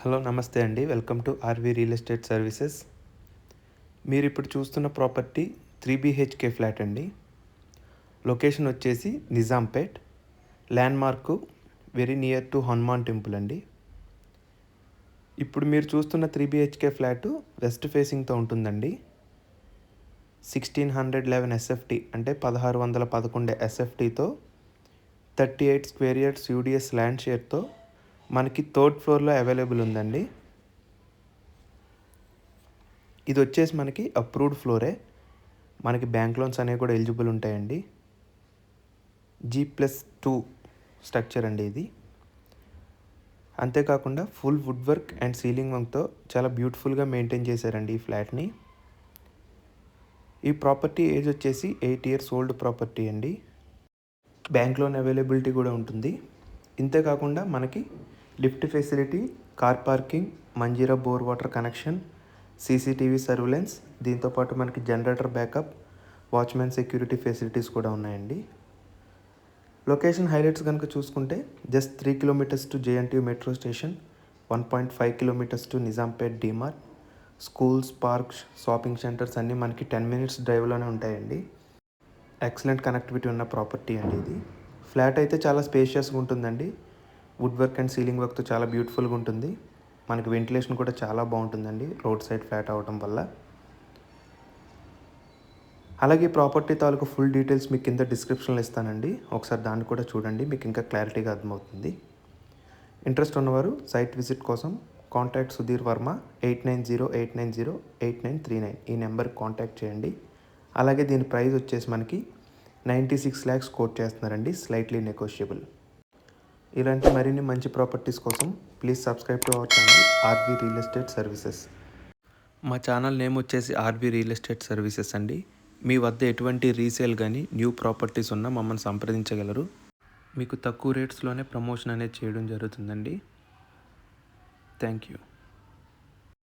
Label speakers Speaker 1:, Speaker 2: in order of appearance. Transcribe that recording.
Speaker 1: Hello నమస్తే అండి, welcome to RV real estate services. మీరు ఇప్పుడు చూస్తున్న ప్రాపర్టీ 3 BHK ఫ్లాట్ అండి. లొకేషన్ వచ్చేసి Nizampet, landmark very near to Hanuman temple అండి. ఇప్పుడు మీరు చూస్తున్న 3 BHK ఫ్లాటు వెస్ట్ ఫేసింగ్తో ఉంటుందండి. 1611 SFT అంటే 1611 SFTతో 38 స్క్వేర్ యార్డ్స్ UDS ల్యాండ్ షేర్తో మనకి థర్డ్ ఫ్లోర్లో అవైలబుల్ ఉందండి. ఇది వచ్చేసి మనకి అప్రూవ్డ్ ఫ్లోరే. మనకి బ్యాంక్ లోన్స్ అనేవి కూడా ఎలిజిబుల్ ఉంటాయండి. G+2 స్ట్రక్చర్ అండి ఇది. అంతేకాకుండా full wood work and ceiling వర్క్తో చాలా బ్యూటిఫుల్గా మెయింటైన్ చేశారండి ఈ ఫ్లాట్ని. ఈ ప్రాపర్టీ ఏజ్ వచ్చేసి 8 years ఓల్డ్ ప్రాపర్టీ అండి. బ్యాంక్ లోన్ అవైలబిలిటీ కూడా ఉంటుంది. ఇంతేకాకుండా మనకి lift facility, car parking, Manjira bore water connection, CCTV surveillance, దీంతోపాటు మనకి generator backup, watchman security facilities కూడా ఉన్నాయండి. లొకేషన్ హైలైట్స్ కనుక చూసుకుంటే just 3 kilometers to JNTU metro station, 1.5 kilometers to Nizampet DMart, schools, parks, shopping centres అన్నీ మనకి 10 minutes డ్రైవ్లోనే ఉంటాయండి. ఎక్సలెంట్ కనెక్టివిటీ ఉన్న ప్రాపర్టీ అండి ఇది. ఫ్లాట్ అయితే చాలా స్పేషియస్గా ఉంటుందండి. వుడ్ వర్క్ అండ్ సీలింగ్ వర్క్తో చాలా బ్యూటిఫుల్గా ఉంటుంది. మనకి వెంటిలేషన్ కూడా చాలా బాగుంటుందండి రోడ్ సైడ్ ఫ్లాట్ అవ్వడం వల్ల. అలాగే ప్రాపర్టీ తాలూకు ఫుల్ డీటెయిల్స్ మీకు కింద డిస్క్రిప్షన్లో ఇస్తానండి. ఒకసారి దాన్ని కూడా చూడండి, మీకు ఇంకా క్లారిటీగా అర్థమవుతుంది. ఇంట్రెస్ట్ ఉన్నవారు సైట్ విజిట్ కోసం కాంటాక్ట్ సుధీర్ వర్మ 8908908939 ఈ నెంబర్కి కాంటాక్ట్ చేయండి. అలాగే దీని ప్రైస్ వచ్చేసి మనకి 96 lakhs కోట్ చేస్తున్నారండి, స్లైట్లీ నెగోషియబుల్. ఇలాంటి మరిన్ని మంచి ప్రాపర్టీస్ కోసం please subscribe to our channel RV real estate services. మా ఛానల్ నేమ్ వచ్చేసి ఆర్వి రియల్ ఎస్టేట్ సర్వీసెస్ అండి. మీ వద్ద ఎటువంటి రీసేల్ కానీ న్యూ ప్రాపర్టీస్ ఉన్నా మమ్మల్ని సంప్రదించగలరు. మీకు తక్కువ రేట్స్లోనే ప్రమోషన్ అనేది చేయడం జరుగుతుందండి. Thank you.